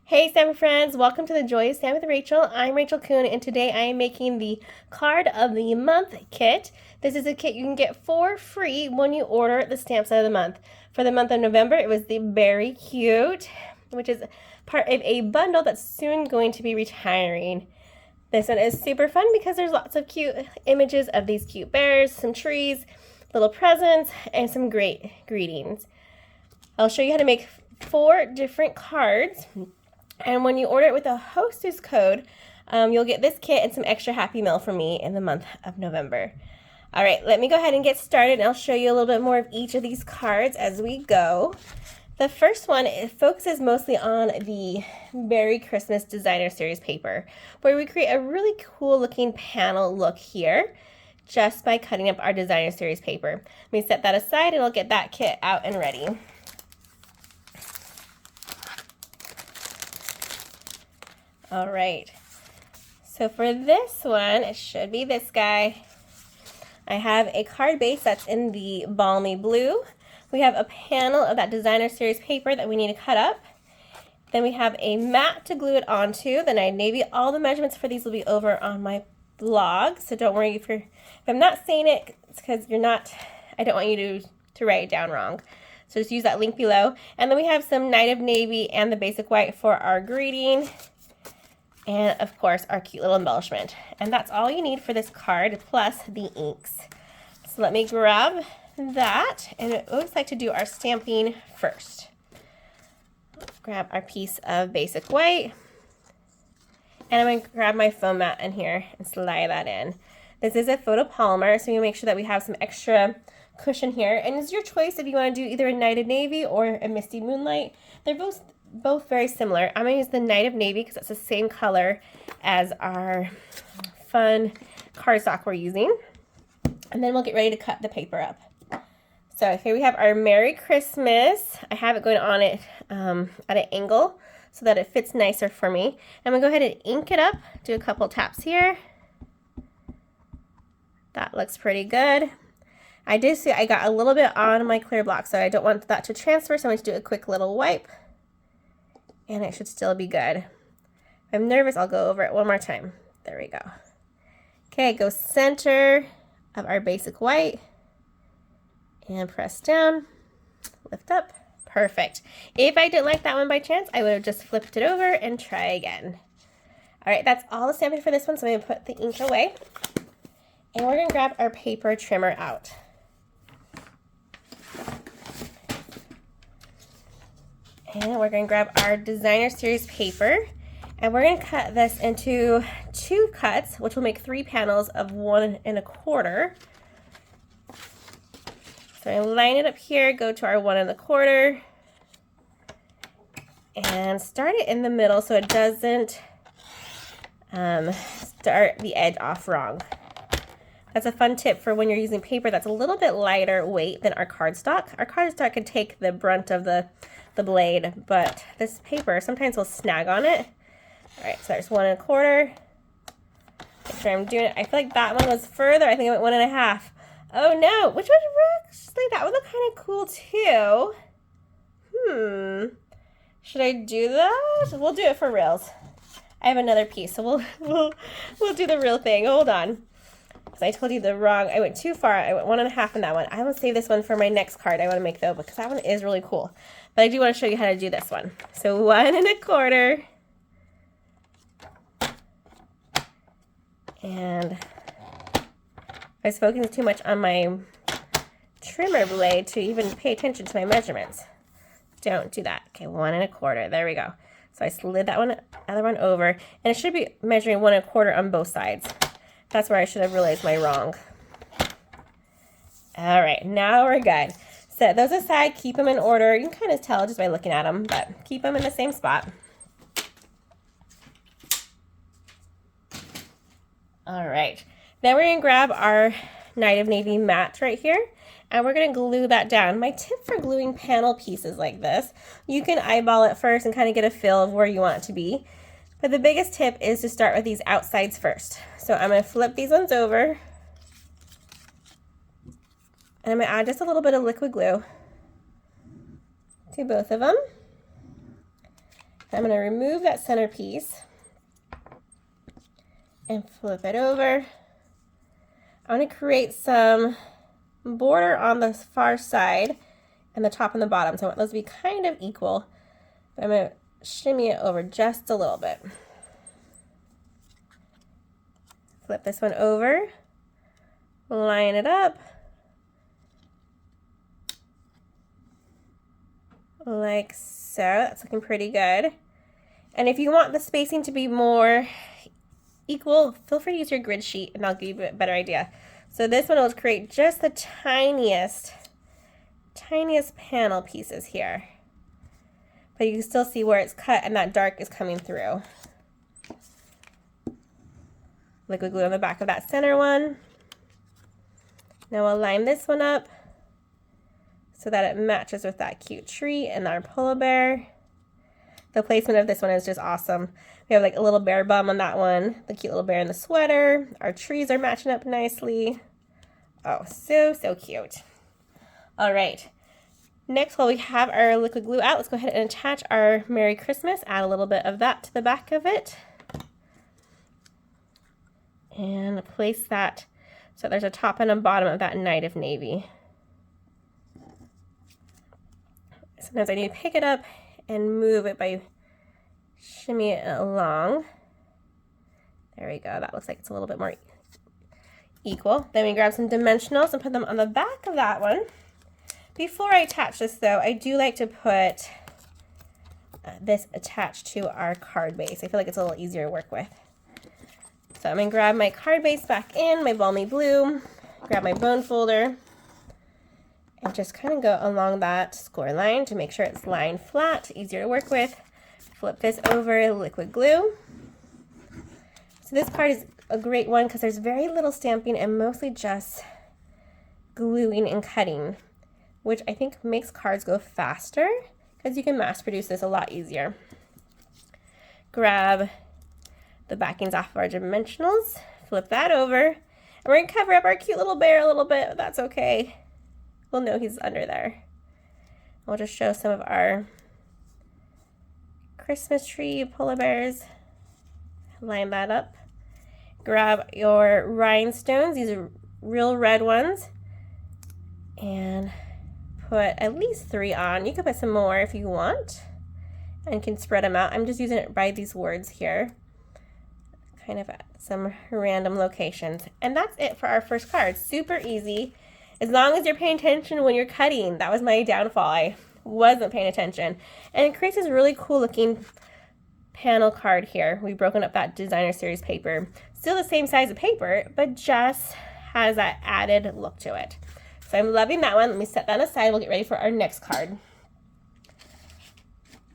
Hey Stampin' friends, welcome to the Joy of Stampin' with Rachel. I'm Rachael Coon and today I am making the Card of the Month kit. This is a kit you can get for free when you order the stamps of the month. For the month of November, it was the Beary Cute, which is part of a bundle that's soon going to be retiring. This one is super fun because there's lots of cute images of these cute bears, some trees, little presents, and some great greetings. I'll show you how to make 4 different cards. And when you order it with a hostess code, you'll get this kit and some extra Happy Mail from me in the month of November. All right, let me go ahead and get started, and I'll show you a little bit more of each of these cards as we go. The first one, it focuses mostly on the Merry Christmas Designer Series paper, where we create a really cool looking panel look here just by cutting up our Designer Series paper. Let me set that aside and I'll get that kit out and ready. All right, so for this one, it should be this guy. I have a card base that's in the balmy blue. We have a panel of that Designer Series paper that we need to cut up. Then we have a mat to glue it onto, the Night Navy. All the measurements for these will be over on my blog, so don't worry if I'm not saying it, it's because I don't want you to write it down wrong. So just use that link below. And then we have some Night of Navy and the basic white for our greeting. And of course, our cute little embellishment. And that's all you need for this card, plus the inks. So let me grab that. And I always like to do our stamping first. Grab our piece of basic white. And I'm going to grab my foam mat in here and slide that in. This is a photopolymer, so you make sure that we have some extra cushion here. And it's your choice if you want to do either a Night of Navy or a Misty Moonlight. They're both very similar. I'm going to use the Night of Navy because it's the same color as our fun cardstock we're using. And then we'll get ready to cut the paper up. So here we have our Merry Christmas. I have it going on it at an angle so that it fits nicer for me. I'm going to go ahead and ink it up, do a couple taps here. That looks pretty good. I did see I got a little bit on my clear block, so I don't want that to transfer, so I'm going to do a quick little wipe. And it should still be good. If I'm nervous, I'll go over it one more time. There we go. Okay, go center of our basic white and press down, lift up. Perfect. If I didn't like that one by chance, I would have just flipped it over and try again. All right, that's all the stamping for this one, so I'm gonna put the ink away. And we're gonna grab our paper trimmer out. And we're going to grab our Designer Series paper, and we're going to cut this into 2 cuts, which will make 3 panels of 1 1/4. So I'm going to line it up here, go to our 1 1/4, and start it in the middle so it doesn't start the edge off wrong. That's a fun tip for when you're using paper that's a little bit lighter weight than our cardstock. Our cardstock can take the brunt of the blade, but this paper sometimes will snag on it. All right, so there's 1 1/4. Make sure I'm doing it. I feel like that one was further. I think I went 1 1/2. Oh no, which one? Actually, that would look kind of cool too. Should I do that? We'll do it for reals. I have another piece, so we'll do the real thing. Hold on. Because I told you I went too far. I went 1 1/2 in that one. I will save this one for my next card I want to make though, because that one is really cool. But I do want to show you how to do this one. So 1 1/4. And I was focusing too much on my trimmer blade to even pay attention to my measurements. Don't do that. Okay, 1 1/4. There we go. So I slid that other one over, and it should be measuring 1 1/4 on both sides. That's where I should have realized my wrong. All right, now we're good. Set those aside, keep them in order. You can kind of tell just by looking at them, but keep them in the same spot. All right, now we're gonna grab our Night of Navy mat right here, and we're gonna glue that down. My tip for gluing panel pieces like this, you can eyeball it first and kind of get a feel of where you want it to be. But the biggest tip is to start with these outsides first. So I'm gonna flip these ones over. And I'm going to add just a little bit of liquid glue to both of them. I'm going to remove that center piece and flip it over. I want to create some border on the far side and the top and the bottom. So I want those to be kind of equal. But I'm going to shimmy it over just a little bit. Flip this one over, line it up like so. That's looking pretty good. And if you want the spacing to be more equal, feel free to use your grid sheet and I'll give you a better idea. So this one will create just the tiniest panel pieces here. But you can still see where it's cut and that dark is coming through. Liquid glue on the back of that center one. Now we'll line this one up so that it matches with that cute tree and our polar bear. The placement of this one is just awesome. We have like a little bear bum on that one, the cute little bear in the sweater. Our trees are matching up nicely. Oh, so cute. All right. Next, while we have our liquid glue out, let's go ahead and attach our Merry Christmas. Add a little bit of that to the back of it. And place that so there's a top and a bottom of that Night of Navy. Sometimes I need to pick it up and move it by shimmying it along. There we go. That looks like it's a little bit more equal. Then we grab some dimensionals and put them on the back of that one. Before I attach this though, I do like to put this attached to our card base. I feel like it's a little easier to work with. So I'm going to grab my card base back in, my balmy blue, grab my bone folder, and just kind of go along that score line to make sure it's lined flat, easier to work with. Flip this over, liquid glue. So this card is a great one because there's very little stamping and mostly just gluing and cutting, which I think makes cards go faster because you can mass produce this a lot easier. Grab the backings off of our dimensionals, flip that over, and we're going to cover up our cute little bear a little bit, but that's okay. We'll know he's under there. We'll just show some of our Christmas tree polar bears. Line that up. Grab your rhinestones, these are real red ones, and put at least 3 on. You can put some more if you want and can spread them out. I'm just using it by these words here, kind of at some random locations. And that's it for our first card. Super easy, as long as you're paying attention when you're cutting. That was my downfall. I wasn't paying attention. And it creates this really cool looking panel card here. We've broken up that designer series paper. Still the same size of paper, but just has that added look to it. So I'm loving that one. Let me set that aside. We'll get ready for our next card.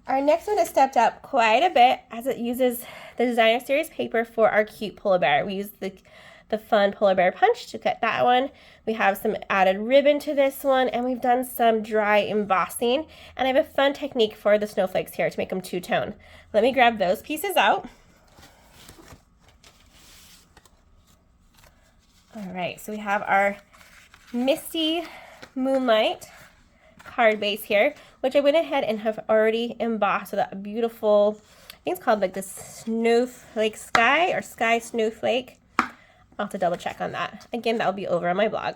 Our next one has stepped up quite a bit as it uses the designer series paper for our cute polar bear. We use the fun polar bear punch to cut that one. We have some added ribbon to this one, and we've done some dry embossing. And I have a fun technique for the snowflakes here to make them two-tone. Let me grab those pieces out. All right, so we have our Misty Moonlight card base here, which I went ahead and have already embossed with that beautiful, I think it's called like the snowflake sky or sky snowflake. I'll have to double check on that. Again, that will be over on my blog,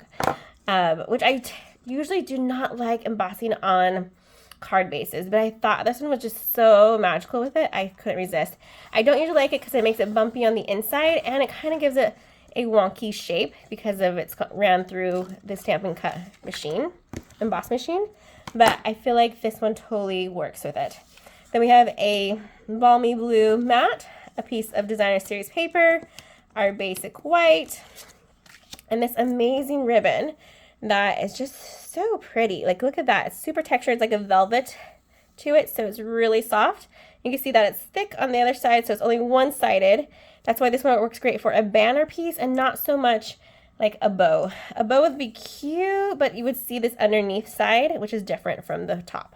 which I usually do not like embossing on card bases, but I thought this one was just so magical with it. I couldn't resist. I don't usually like it because it makes it bumpy on the inside and it kind of gives it a wonky shape because of it's ran through the Stampin' Cut machine, emboss machine, but I feel like this one totally works with it. Then we have a balmy blue mat, a piece of designer series paper, our basic white, and this amazing ribbon that is just so pretty. Like, look at that. It's super textured. It's like a velvet to it, so it's really soft. You can see that it's thick on the other side, so it's only one-sided. That's why this one works great for a banner piece and not so much like a bow. A bow would be cute, but you would see this underneath side, which is different from the top.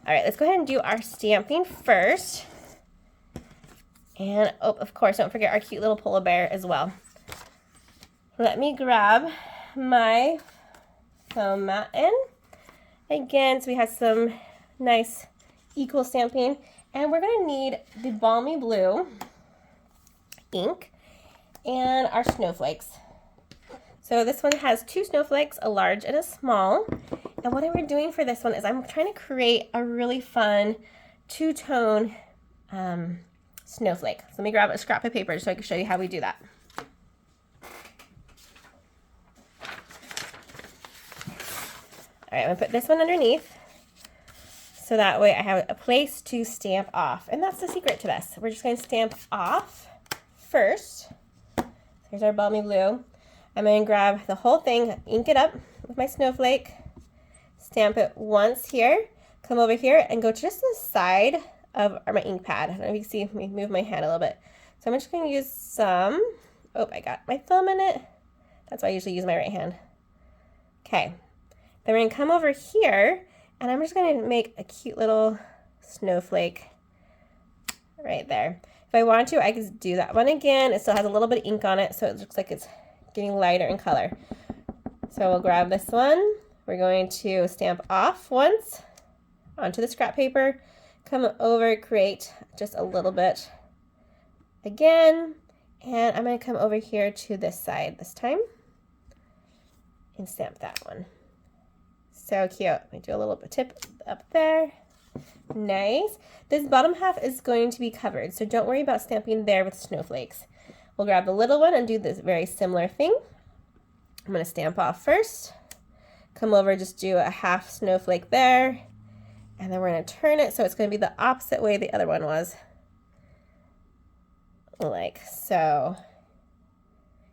All right, let's go ahead and do our stamping first. And, oh, of course, don't forget our cute little polar bear as well. Let me grab my foam mat in. Again, so we have some nice equal stamping. And we're gonna need the Balmy Blue ink and our snowflakes. So this one has 2 snowflakes, a large and a small. And what I'm doing for this one is I'm trying to create a really fun 2-tone snowflake. So let me grab a scrap of paper so I can show you how we do that. All right, I'm gonna put this one underneath so that way I have a place to stamp off. And that's the secret to this. We're just gonna stamp off first. Here's our Balmy Blue. I'm going to grab the whole thing, ink it up with my snowflake, stamp it once here, come over here and go just to the side of my ink pad. I don't know if you can see me move my hand a little bit. So I'm just going to use some, oh, I got my thumb in it. That's why I usually use my right hand. Okay, then we're going to come over here and I'm just going to make a cute little snowflake right there. If I want to, I can do that one again. It still has a little bit of ink on it, so it looks like it's getting lighter in color. So we'll grab this one. We're going to stamp off once onto the scrap paper, come over, create just a little bit again, and I'm going to come over here to this side this time and stamp that one. So cute. Let me do a little bit tip up there. Nice. This bottom half is going to be covered, so don't worry about stamping there with snowflakes. We'll grab the little one and do this very similar thing. I'm going to stamp off first, come over, just do a half snowflake there, and then we're going to turn it so it's going to be the opposite way the other one was. Like so.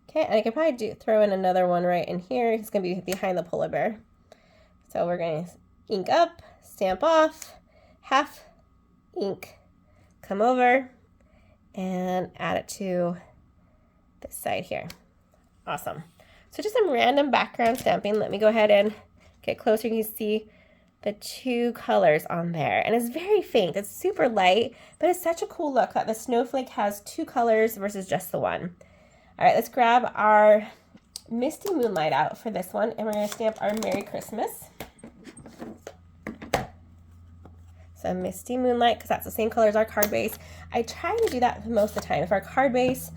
Okay, and I could probably throw in another one right in here. It's going to be behind the polar bear. So we're going to ink up, stamp off, half ink, come over, and add it to this side here. Awesome. So just some random background stamping. Let me go ahead and get closer. You can see the 2 colors on there, and it's very faint. It's super light, but it's such a cool look that the snowflake has 2 colors versus just the one. All right, let's grab our Misty Moonlight out for this one, and we're going to stamp our Merry Christmas. So Misty Moonlight, because that's the same color as our card base. I try to do that most of the time. If our card base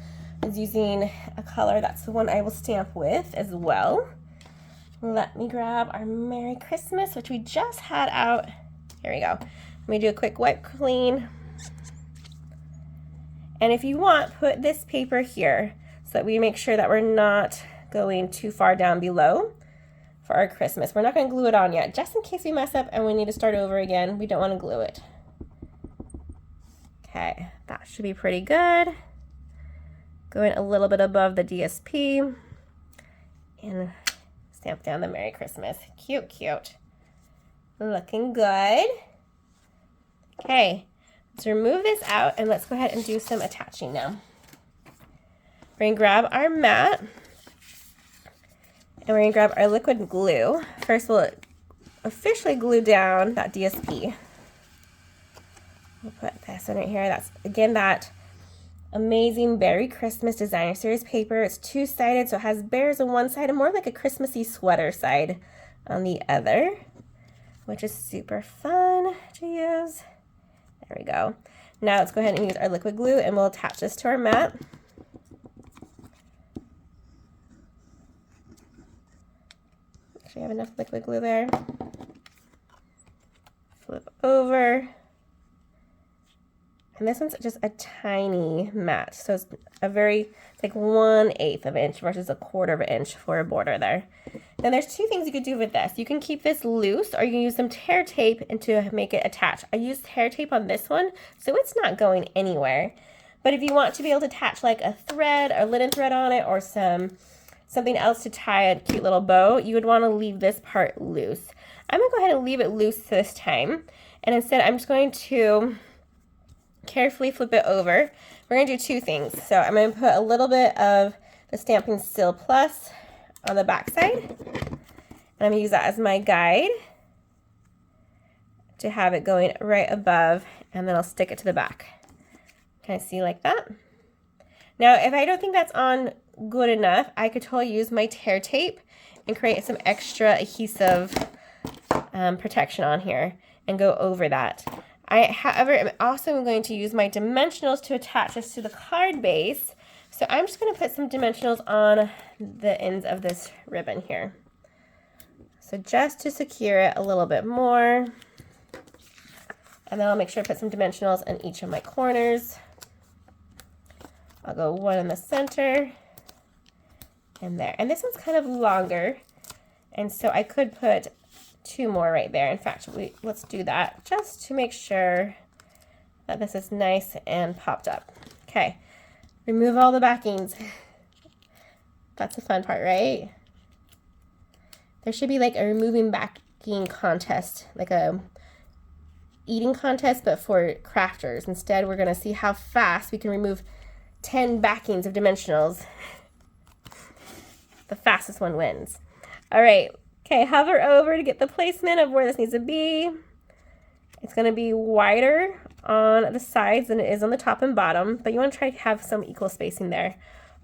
is using a color, that's the one I will stamp with as well. Let me grab our Merry Christmas, which we just had out. Here we go. Let me do a quick wipe clean. And if you want, put this paper here so that we make sure that we're not going too far down below for our Christmas. We're not going to glue it on yet, just in case we mess up and we need to start over again. We don't want to glue it. Okay, that should be pretty good. Going a little bit above the DSP and stamp down the Merry Christmas. Cute, cute. Looking good. Okay, let's remove this out and let's go ahead and do some attaching now. We're going to grab our mat and we're going to grab our liquid glue. First, we'll officially glue down that DSP. We'll put this in right here. That's, again, that amazing Beary Christmas Designer Series paper. It's 2-sided, so it has bears on one side and more like a Christmassy sweater side on the other, which is super fun to use. There we go. Now let's go ahead and use our liquid glue and we'll attach this to our mat. Make sure you have enough liquid glue there. Flip over. And this one's just a tiny mat, so it's a very, like 1/8 of an inch versus 1/4 of an inch for a border there. Then there's 2 things you could do with this. You can keep this loose, or you can use some tear tape and to make it attach. I used tear tape on this one, so it's not going anywhere. But if you want to be able to attach like a thread or linen thread on it, or something else to tie a cute little bow, you would want to leave this part loose. I'm gonna go ahead and leave it loose this time, and instead I'm just going to carefully flip it over. We're going to do 2 things. So I'm going to put a little bit of the Stampin' Still Plus on the back side. And I'm going to use that as my guide to have it going right above, and then I'll stick it to the back. Can I see like that? Now, if I don't think that's on good enough, I could totally use my tear tape and create some extra adhesive protection on here and go over that. However, am also going to use my dimensionals to attach this to the card base. So I'm just going to put some dimensionals on the ends of this ribbon here. So just to secure it a little bit more. And then I'll make sure I put some dimensionals in each of my corners. I'll go one in the center and there. And this one's kind of longer. And so I could put 2 more right there. In fact, let's do that just to make sure that this is nice and popped up. Okay, remove all the backings. That's the fun part, right? There should be like a removing backing contest, like a eating contest, but for crafters. Instead, we're gonna see how fast we can remove 10 backings of dimensionals. The fastest one wins. All right. Okay, hover over to get the placement of where this needs to be. It's going to be wider on the sides than it is on the top and bottom, but you want to try to have some equal spacing there.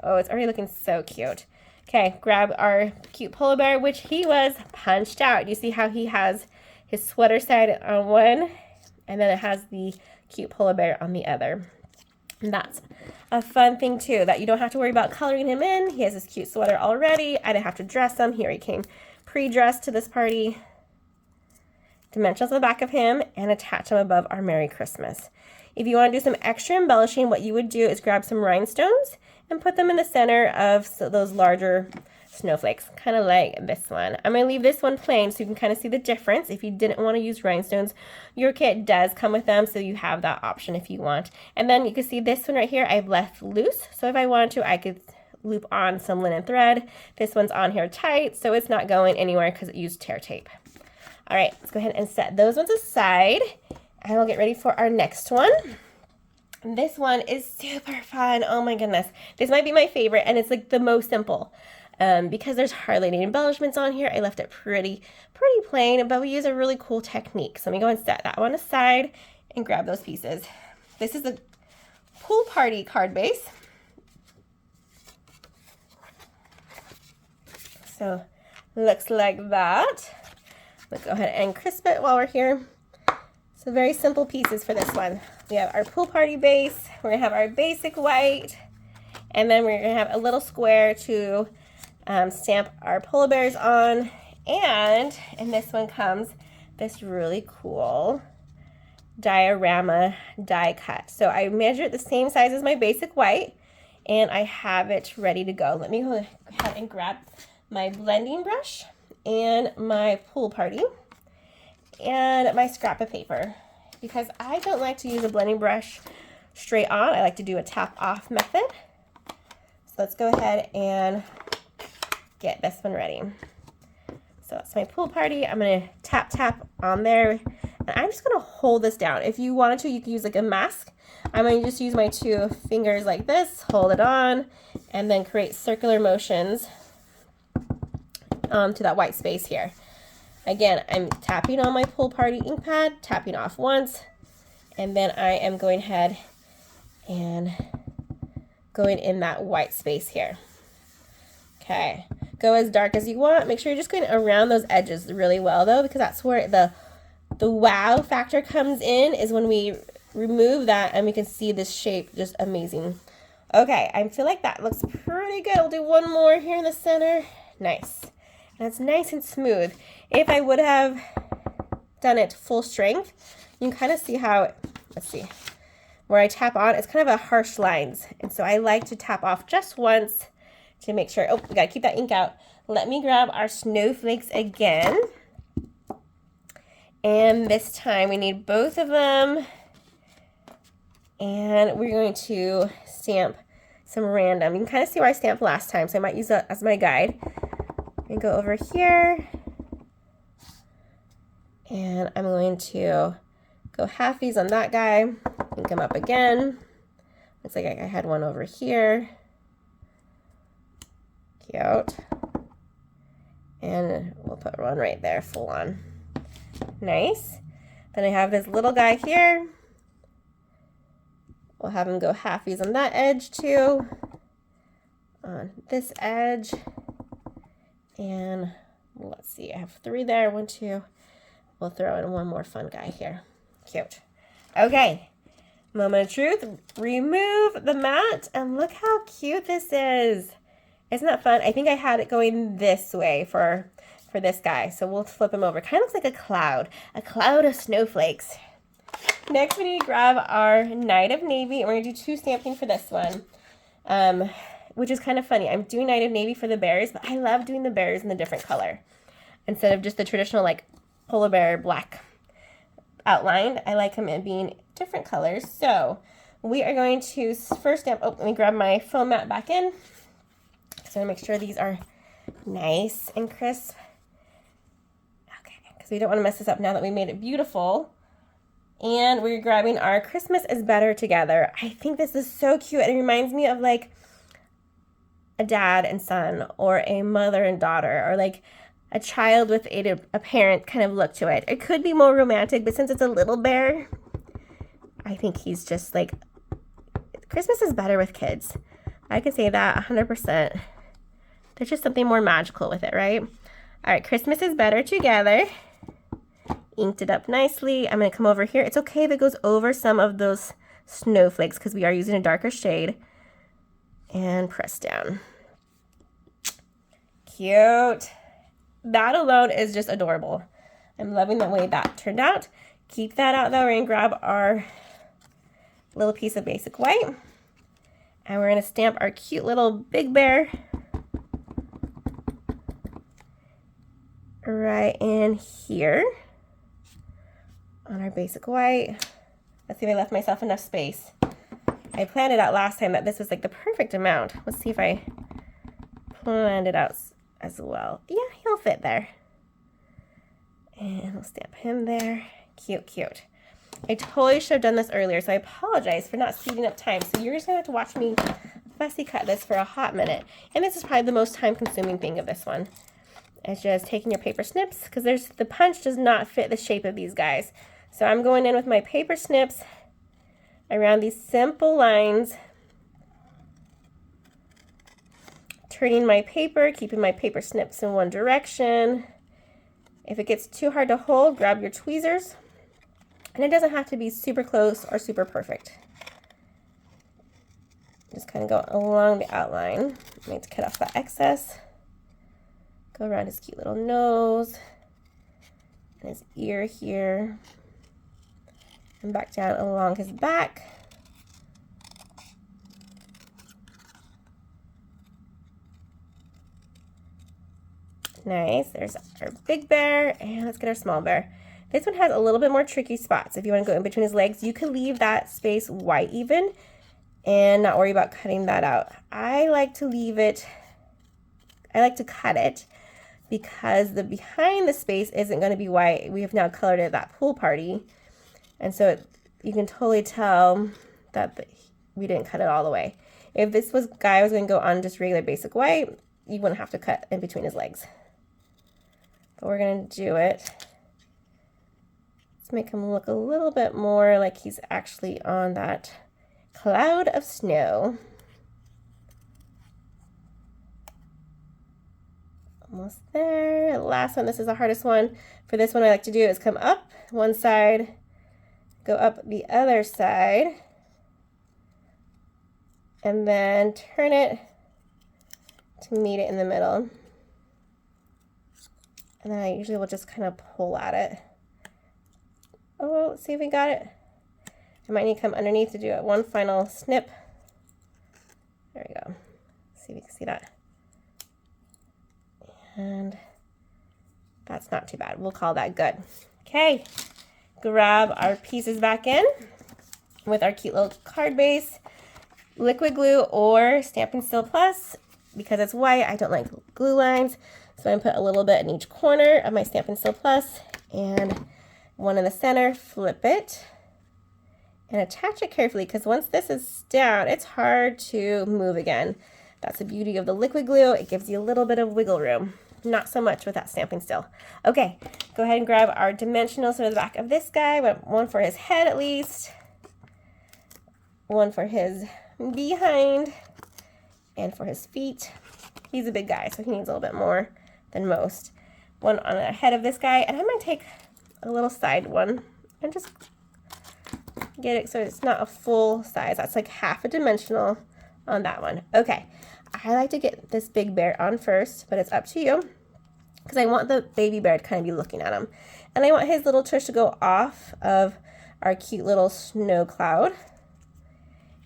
Oh, it's already looking so cute. Okay, grab our cute polar bear, which he was punched out. You see how he has his sweater side on one, and then it has the cute polar bear on the other. And that's a fun thing too, that you don't have to worry about coloring him in. He has his cute sweater already. I didn't have to dress him. Here he came pre-dressed to this party. Dimensionals on the back of him and attach them above our Merry Christmas. If you want to do some extra embellishing, what you would do is grab some rhinestones and put them in the center of those larger snowflakes, kind of like this one. I'm going to leave this one plain so you can kind of see the difference. If you didn't want to use rhinestones, your kit does come with them, so you have that option if you want. And then you can see this one right here I've left loose, so if I wanted to, I could loop on some linen thread. This one's on here tight, so it's not going anywhere because it used tear tape. All right, let's go ahead and set those ones aside, and we'll get ready for our next one. This one is super fun. Oh my goodness. This might be my favorite, and it's like the most simple. Because there's hardly any embellishments on here, I left it pretty plain, but we use a really cool technique. So let me go and set that one aside and grab those pieces. This is a pool party card base. So looks like that. Let's go ahead and crisp it while we're here. So very simple pieces for this one. We have our pool party base. We're gonna have our basic white, and then we're gonna have a little square to stamp our polar bears on. And in this one comes this really cool diorama die cut. So I measured the same size as my basic white, and I have it ready to go. Let me go ahead and grab my blending brush and my pool party and my scrap of paper, because I don't like to use a blending brush straight on. I like to do a tap off method. So let's go ahead and get this one ready. So that's my pool party. I'm gonna tap on there, and I'm just gonna hold this down. If you wanted to, you could use like a mask. I'm gonna just use my 2 fingers like this, hold it on, and then create circular motions to that white space here. Again, I'm tapping on my pool party ink pad, tapping off once, and then I am going ahead and going in that white space here. Okay, go as dark as you want. Make sure you're just going around those edges really well though, because that's where the wow factor comes in, is when we remove that and we can see this shape just amazing. Okay, I feel like that looks pretty good. We'll do one more here in the center. Nice. And it's nice and smooth. If I would have done it full strength, you can kind of see how, let's see, where I tap on, it's kind of a harsh lines. And so I like to tap off just once to make sure. Oh, we gotta keep that ink out. Let me grab our snowflakes again. And this time we need both of them. And we're going to stamp some random. You can kind of see where I stamped last time, so I might use that as my guide. And go over here, and I'm going to go halfies on that guy and come up again. Looks like I had one over here. Cute. And we'll put one right there, full on. Nice. Then I have this little guy here. We'll have him go halfies on that edge too. On this edge. And let's see, I have 3 there, 1, 2. We'll throw in one more fun guy here. Cute. Okay, moment of truth. Remove the mat, and look how cute this is. Isn't that fun? I think I had it going this way for this guy, so we'll flip him over. Kind of looks like a cloud of snowflakes. Next, we need to grab our Night of Navy, and we're going to do 2 stamping for this one, which is kind of funny. I'm doing Night of Navy for the bears, but I love doing the bears in a different color. Instead of just the traditional, like, polar bear black outlined, I like them in being different colors. So we are going to first stamp, let me grab my foam mat back in. So I make sure these are nice and crisp. Okay, because we don't want to mess this up now that we made it beautiful. And we're grabbing our Christmas is Better Together. I think this is so cute. It reminds me of like a dad and son, or a mother and daughter, or like a child with a parent kind of look to it. It could be more romantic, but since it's a little bear, I think he's just like, Christmas is better with kids. I can say that 100%. There's just something more magical with it, right? All right, Christmas is Better Together. Inked it up nicely. I'm going to come over here. It's okay if it goes over some of those snowflakes because we are using a darker shade. And press down. Cute. That alone is just adorable. I'm loving the way that turned out. Keep that out though. We're going to grab our little piece of basic white. And we're going to stamp our cute little big bear right in here on our basic white. Let's see if I left myself enough space. I planned it out last time that this was like the perfect amount. Let's see if I planned it out as well. Yeah, he'll fit there. And we'll stamp him there. Cute, cute. I totally should have done this earlier, so I apologize for not speeding up time. So you're just going to have to watch me fussy cut this for a hot minute. And this is probably the most time-consuming thing of this one. It's just taking your paper snips, because the punch does not fit the shape of these guys. So I'm going in with my paper snips around these simple lines, turning my paper, keeping my paper snips in one direction. If it gets too hard to hold, grab your tweezers. And it doesn't have to be super close or super perfect. Just kind of go along the outline. I need to cut off that excess. Go around his cute little nose and his ear here. And back down along his back. Nice. There's our big bear. And let's get our small bear. This one has a little bit more tricky spots. If you want to go in between his legs, you can leave that space white even and not worry about cutting that out. I like to leave it, I like to cut it because the behind the space isn't going to be white. We have now colored it at that pool party. And so you can totally tell that we didn't cut it all the way. If this guy was going to go on just regular basic white, you wouldn't have to cut in between his legs. But we're going to do it. Let's make him look a little bit more like he's actually on that cloud of snow. Almost there. Last one. This is the hardest one. For this one, I like to do is come up one side, go up the other side, and then turn it to meet it in the middle. And then I usually will just kind of pull at it. Oh, let's see if we got it. I might need to come underneath to do it. One final snip. There we go. Let's see if you can see that. And that's not too bad. We'll call that good. Okay, grab our pieces back in with our cute little card base, liquid glue or Stampin' Still Plus. Because it's white, I don't like glue lines. So I'm going to put a little bit in each corner of my Stampin' Still Plus and one in the center, flip it, and attach it carefully because once this is down, it's hard to move again. That's the beauty of the liquid glue. It gives you a little bit of wiggle room. Not so much with that Stampin' Still. Okay, go ahead and grab our dimensionals for the back of this guy. One for his head at least. One for his behind. And for his feet. He's a big guy, so he needs a little bit more than most. One on the head of this guy. And I'm going to take a little side one and just Get it so it's not a full size. That's like half a dimensional on that one. Okay, I like to get this big bear on first, but it's up to you because I want the baby bear to kind of be looking at him. And I want his little tush to go off of our cute little snow cloud.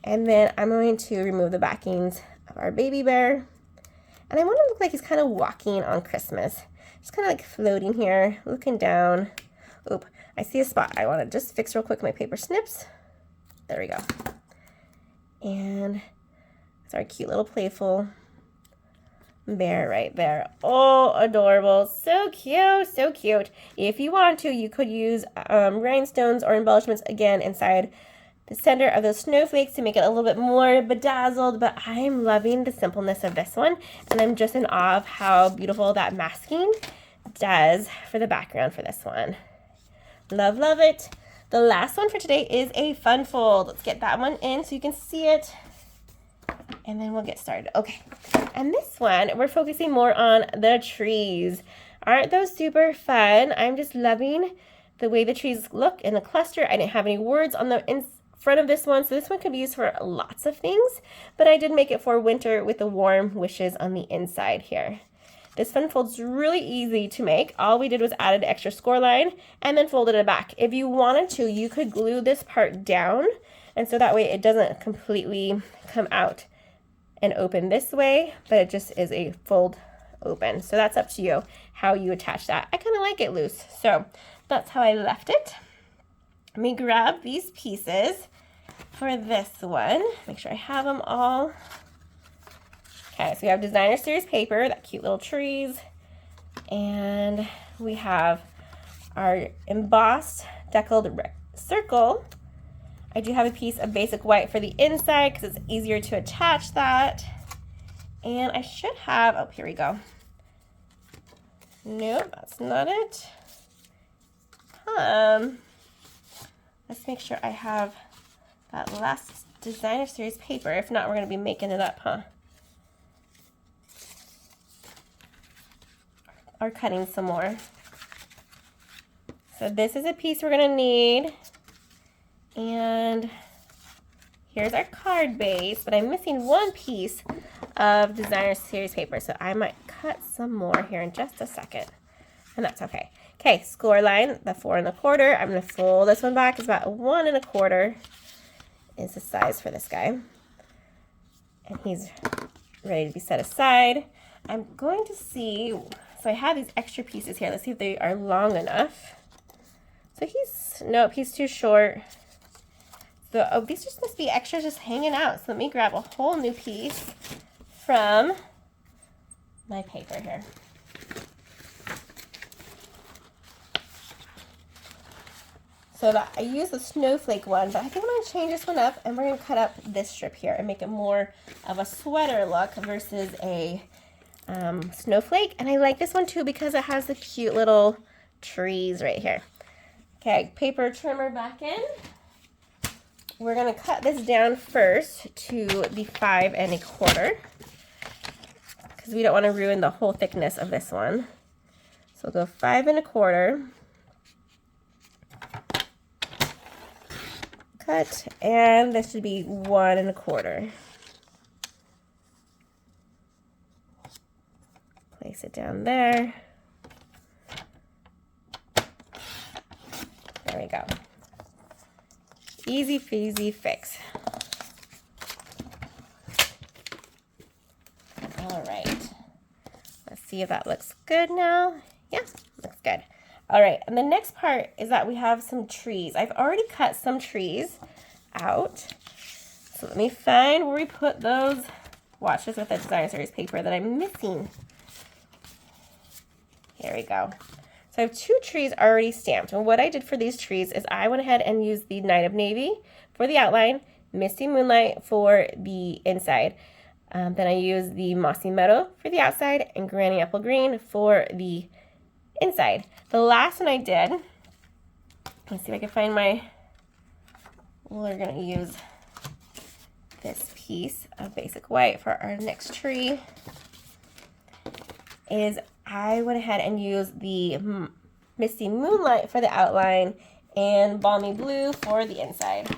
And then I'm going to remove the backings of our baby bear. And I want to look like he's kind of walking on Christmas. Just kind of like floating here, looking down. Oop, I see a spot. I want to just fix real quick my paper snips. There we go. And it's our cute little playful bear right there. Oh, adorable. So cute, so cute. If you want to, you could use rhinestones or embellishments again inside the center of those snowflakes to make it a little bit more bedazzled, but I'm loving the simpleness of this one, and I'm just in awe of how beautiful that masking does for the background for this one. Love, love it. The last one for today is a fun fold. Let's get that one in so you can see it, and then we'll get started. Okay, and this one, we're focusing more on the trees. Aren't those super fun? I'm just loving the way the trees look in the cluster. I didn't have any words on the front of this one, so this one could be used for lots of things, but I did make it for winter with the warm wishes on the inside here. This fun fold's really easy to make. All we did was add an extra score line and then folded it back. If you wanted to, you could glue this part down, and so that way it doesn't completely come out and open this way, but it just is a fold open. So that's up to you how you attach that. I kind of like it loose, so that's how I left it. Let me grab these pieces for this one. Make sure I have them all. Okay, so we have designer series paper, that cute little trees, and we have our embossed deckled circle. I do have a piece of basic white for the inside because it's easier to attach that. And I should have, oh, here we go. Nope, that's not it. Let's make sure I have that last designer series paper. If not, we're going to be making it up, huh? Or cutting some more. So this is a piece we're going to need. And here's our card base, but I'm missing one piece of designer series paper, so I might cut some more here in just a second, and that's okay. Okay, score line, the 4 1/4. I'm going to fold this one back. It's about 1 1/4 is the size for this guy, and he's ready to be set aside. I'm going to see, so I have these extra pieces here. Let's see if they are long enough. So nope, he's too short. So, oh, these just must be extras just hanging out. So let me grab a whole new piece from my paper here. So I used the snowflake one, but I think I'm going to change this one up, and we're going to cut up this strip here and make it more of a sweater look versus a snowflake. And I like this one too because it has the cute little trees right here. Okay, paper trimmer back in. We're going to cut this down first to the 5 1/4 because we don't want to ruin the whole thickness of this one. So we'll go 5 1/4. Cut, and this should be 1 1/4. Place it down there. There we go. Easy peasy fix. All right. Let's see if that looks good now. Yeah, looks good. All right, and the next part is that we have some trees. I've already cut some trees out. So let me find where we put those watches with the designer series paper that I'm missing. Here we go. So I have 2 trees already stamped. And what I did for these trees is I went ahead and used the Night of Navy for the outline, Misty Moonlight for the inside. Then I used the Mossy Meadow for the outside and Granny Apple Green for the inside. The last one I did, let's see if I can find we're going to use this piece of basic white for our next tree, is I went ahead and used the Misty Moonlight for the outline and Balmy Blue for the inside.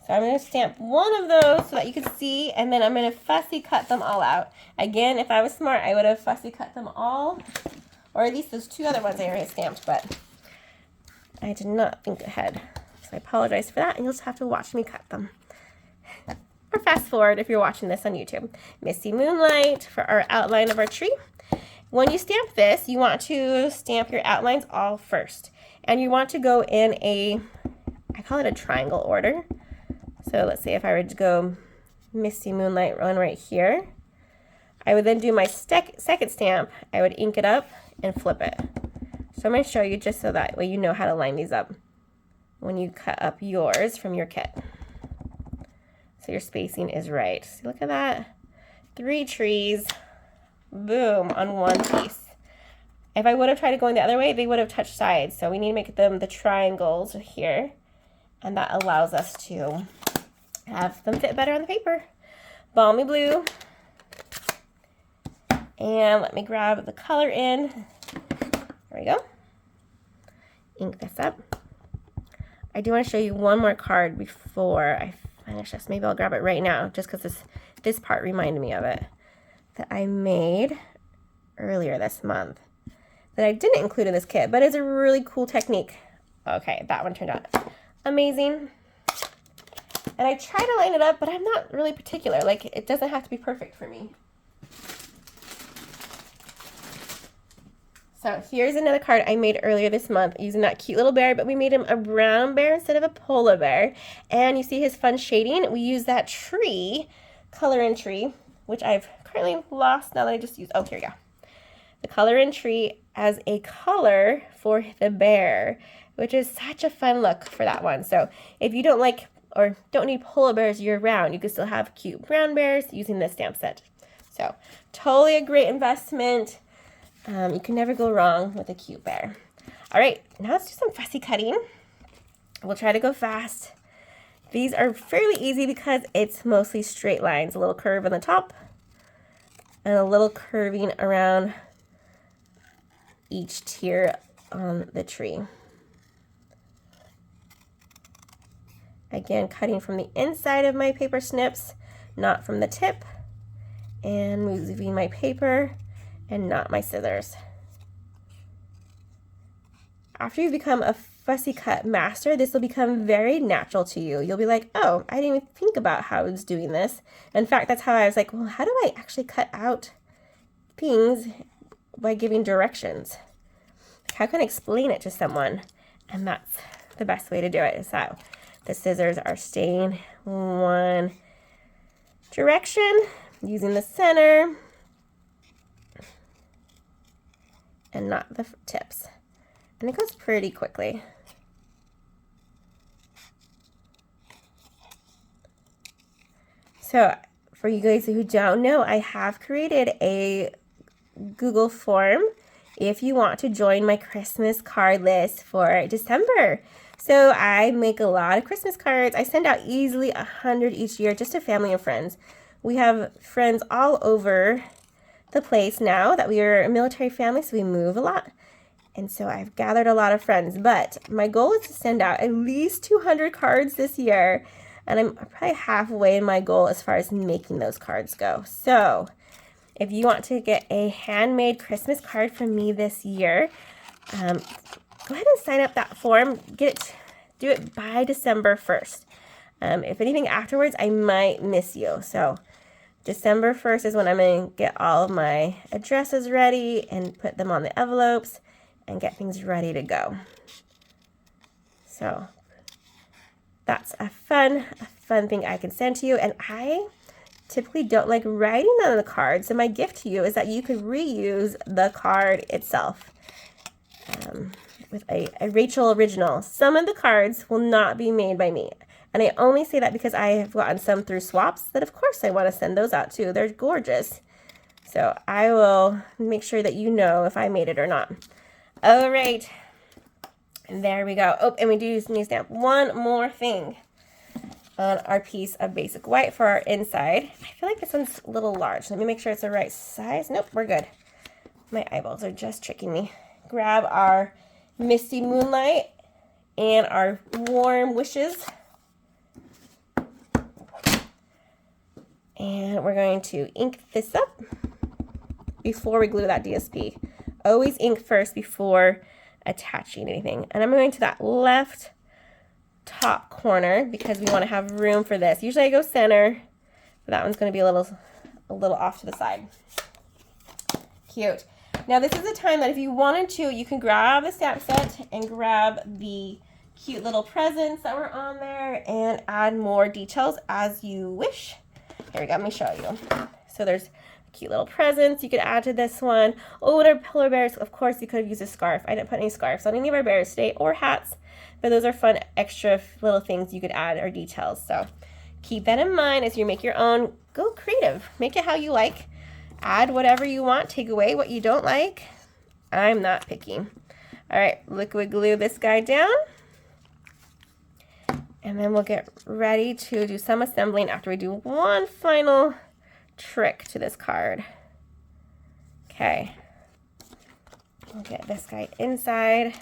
So I'm going to stamp one of those so that you can see, and then I'm going to fussy cut them all out. Again, if I was smart, I would have fussy cut them all, or at least those two other ones I already stamped, but I did not think ahead. So I apologize for that, and you'll just have to watch me cut them. Or fast forward if you're watching this on YouTube. Misty Moonlight for our outline of our tree. When you stamp this, you want to stamp your outlines all first. And you want to go in a, I call it a triangle order. So let's say if I were to go Misty Moonlight one right here, I would then do my second stamp. I would ink it up and flip it. So I'm going to show you just so that way you know how to line these up when you cut up yours from your kit. So your spacing is right. See, look at that. 3 trees, boom, on one piece. If I would have tried to go the other way, they would have touched sides. So we need to make them the triangles here. And that allows us to have them fit better on the paper. Balmy Blue. And let me grab the color in. There we go. Ink this up. I do want to show you one more card before I finish this. Maybe I'll grab it right now just because this part reminded me of it. That I made earlier this month. That I didn't include in this kit, but it's a really cool technique. Okay, that one turned out amazing. And I try to line it up, but I'm not really particular. Like, it doesn't have to be perfect for me. So here's another card I made earlier this month using that cute little bear, but we made him a brown bear instead of a polar bear. And you see his fun shading. We use that tree, color in tree, which I've currently lost now that I just used. Oh, here we go. The color in tree as a color for the bear, which is such a fun look for that one. So if you don't like or don't need polar bears year round, you can still have cute brown bears using this stamp set. So totally a great investment. You can never go wrong with a cute bear. All right, now let's do some fussy cutting. We'll try to go fast. These are fairly easy because it's mostly straight lines. A little curve on the top and a little curving around each tier on the tree. Again, cutting from the inside of my paper snips, not from the tip, and moving my paper and not my scissors. After you become a fussy cut master, this will become very natural to you. You'll be like, oh, I didn't even think about how I was doing this. In fact, that's how I was like, well, how do I actually cut out things by giving directions? How can I explain it to someone? And that's the best way to do it, is that the scissors are staying one direction, using the center and not the tips. And it goes pretty quickly. So for you guys who don't know, I have created a Google form if you want to join my Christmas card list for December. So I make a lot of Christmas cards. I send out easily 100 each year just to family and friends. We have friends all over the place now that we are a military family, so we move a lot. And so I've gathered a lot of friends, but my goal is to send out at least 200 cards this year. And I'm probably halfway in my goal as far as making those cards go. So if you want to get a handmade Christmas card from me this year, go ahead and sign up that form. Do it by December 1st. If anything afterwards, I might miss you. So December 1st is when I'm going to get all of my addresses ready and put them on the envelopes and get things ready to go. So that's a fun thing I can send to you. And I typically don't like writing on the card. So my gift to you is that you could reuse the card itself. With a Rachael original. Some of the cards will not be made by me. And I only say that because I have gotten some through swaps that of course I want to send those out too. They're gorgeous. So I will make sure that you know if I made it or not. All right. And there we go. Oh, and we do need to stamp one more thing on our piece of basic white for our inside. I feel like this one's a little large. Let me make sure it's the right size. Nope, we're good. My eyeballs are just tricking me. Grab our Misty Moonlight and our Warm Wishes. And we're going to ink this up before we glue that DSP. Always ink first before attaching anything. And I'm going to that left top corner because we want to have room for this. Usually I go center, but that one's going to be a little off to the side. Cute. Now this is a time that if you wanted to, you can grab the stamp set and grab the cute little presents that were on there and add more details as you wish. Here we go, let me show you. So there's cute little presents you could add to this one. Oh, and our polar bears, of course you could have used a scarf. I didn't put any scarves on any of our bears today, or hats, but those are fun extra little things you could add or details. So keep that in mind as you make your own. Go creative, make it how you like. Add whatever you want, take away what you don't like. I'm not picky. All right, liquid glue this guy down. And then we'll get ready to do some assembling after we do one final trick to this card. Okay, we'll get this guy inside.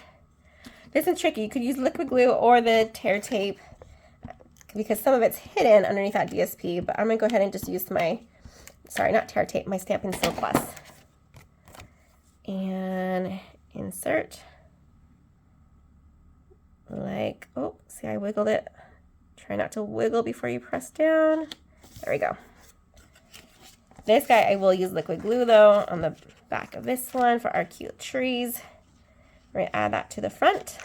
This is tricky. You could use liquid glue or the tear tape because some of it's hidden underneath that DSP, but I'm gonna go ahead and just use my, sorry, not tear tape, my Stampin' Silk Plus. And insert. Like, oh, see, I wiggled it. Try not to wiggle before you press down. There we go. This guy, I will use liquid glue though on the back of this one for our cute trees. We're gonna add that to the front.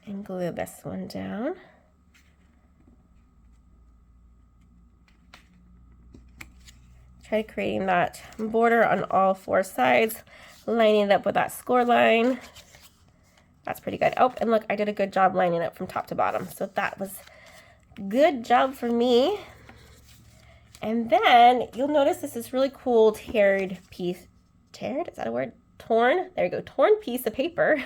And glue this one down. Try creating that border on all four sides, lining it up with that score line. That's pretty good. Oh, and look, I did a good job lining it from top to bottom. So that was good job for me. And then you'll notice this is really cool teared piece. Teared? Is that a word? Torn? There you go. Torn piece of paper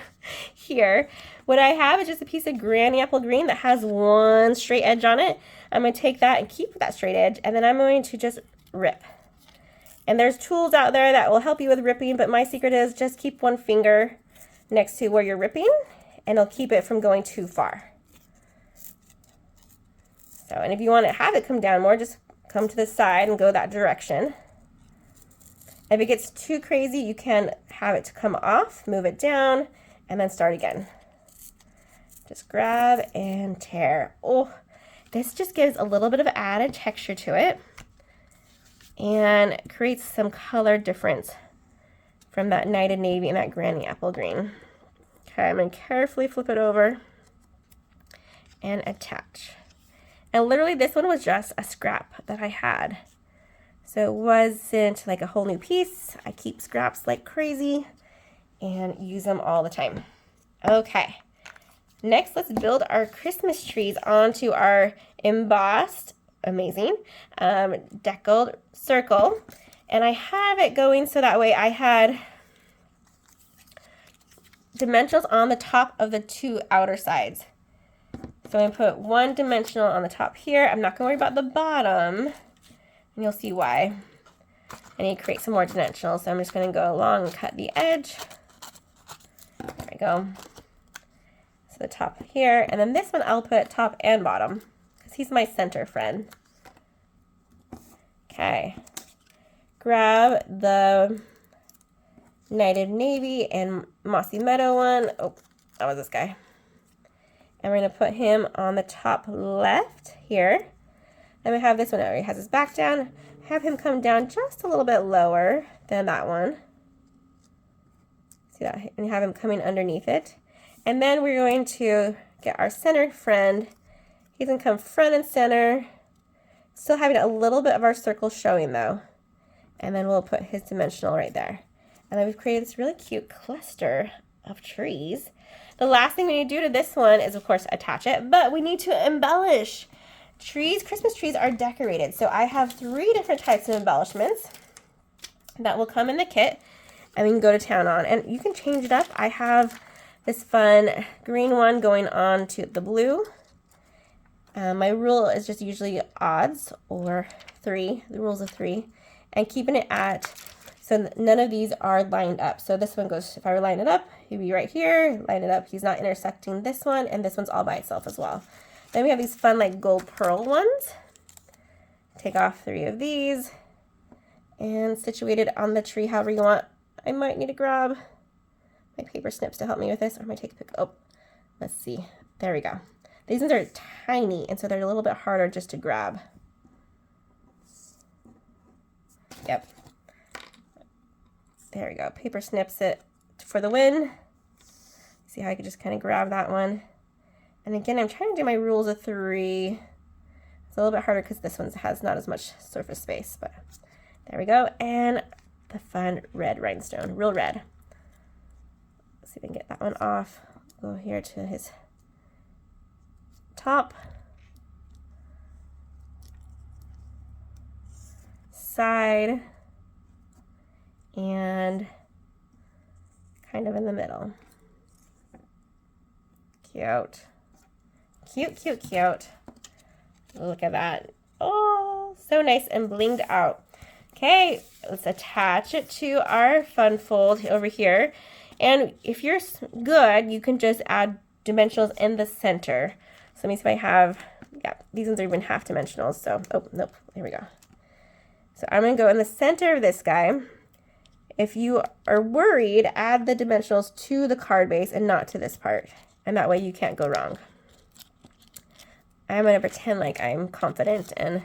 here. What I have is just a piece of Granny Apple Green that has one straight edge on it. I'm going to take that and keep that straight edge, and then I'm going to just rip. And there's tools out there that will help you with ripping, but my secret is just keep one finger next to where you're ripping, and it'll keep it from going too far. So, and if you want to have it come down more, just come to the side and go that direction. If it gets too crazy, you can have it to come off, move it down, and then start again. Just grab and tear. Oh, this just gives a little bit of added texture to it and creates some color difference from that Knighted Navy and that Granny Apple Green. Okay, I'm going to carefully flip it over and attach. And literally this one was just a scrap that I had. So it wasn't like a whole new piece. I keep scraps like crazy and use them all the time. Okay, next let's build our Christmas trees onto our embossed, amazing, deckled circle. And I have it going so that way I had dimensionals on the top of the two outer sides. So I'm going to put one dimensional on the top here. I'm not going to worry about the bottom, and you'll see why. I need to create some more dimensionals, so I'm just going to go along and cut the edge. There we go. So the top here, and then this one I'll put top and bottom, because he's my center friend. Okay. Grab the Knighted Navy and Mossy Meadow one. Oh, that was this guy. And we're going to put him on the top left here. And we have this one where he has his back down. Have him come down just a little bit lower than that one. See that? And have him coming underneath it. And then we're going to get our centered friend. He's going to come front and center. Still having a little bit of our circle showing though. And then we'll put his dimensional right there. And then we've created this really cute cluster of trees. The last thing we need to do to this one is, of course, attach it, but we need to embellish. Trees, Christmas trees are decorated. So I have 3 different types of embellishments that will come in the kit and we can go to town on. And you can change it up. I have this fun green one going on to the blue. My rule is just usually odds or 3, the rules of 3, and keeping it at, So none of these are lined up. So this one goes, if I were to line it up, he'd be right here, line it up. He's not intersecting this one, and this one's all by itself as well. Then we have these fun like gold pearl ones. Take off 3 of these and situate it on the tree however you want. I might need to grab my paper snips to help me with this, or I might take a pic. Oh, let's see. There we go. These ones are tiny, and so they're a little bit harder just to grab. Yep. There we go. Paper snips it for the win. See how I could just kind of grab that one. And again, I'm trying to do my rules of 3. It's a little bit harder because this one has not as much surface space, but there we go. And the fun red rhinestone, real red. Let's see if I can get that one off. Go here to his top, side, and kind of in the middle. Cute. Cute, cute, cute. Look at that. Oh, so nice and blinged out. Okay, let's attach it to our fun fold over here. And if you're good, you can just add dimensionals in the center. So let me see if I have, yeah, these ones are even half dimensionals. So, oh, nope, here we go. So I'm going to go in the center of this guy. If you are worried, add the dimensionals to the card base and not to this part. And that way you can't go wrong. I'm going to pretend like I'm confident and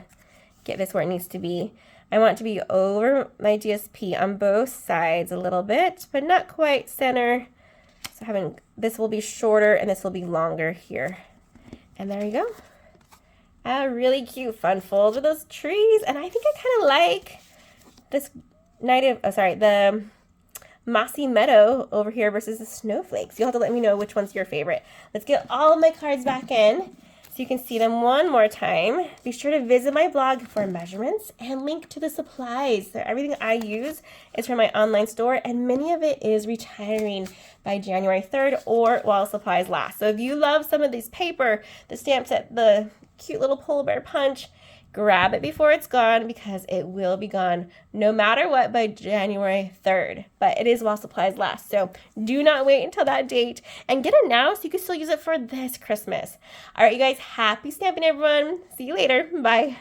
get this where it needs to be. I want it to be over my GSP on both sides a little bit, but not quite center. So this will be shorter and this will be longer here. And there you go. A really cute fun fold with those trees. And I think I kind of like this the mossy meadow over here versus the snowflakes. You'll have to let me know which one's your favorite. Let's get all of my cards back in so you can see them one more time. Be sure to visit my blog for measurements and link to the supplies. So everything I use is from my online store, and many of it is retiring by January 3rd or while supplies last. So if you love some of these paper, the stamp set, the cute little polar bear punch, grab it before it's gone because it will be gone no matter what by January 3rd. But it is while supplies last. So do not wait until that date and get it now so you can still use it for this Christmas. All right, you guys, happy stamping, everyone. See you later. Bye.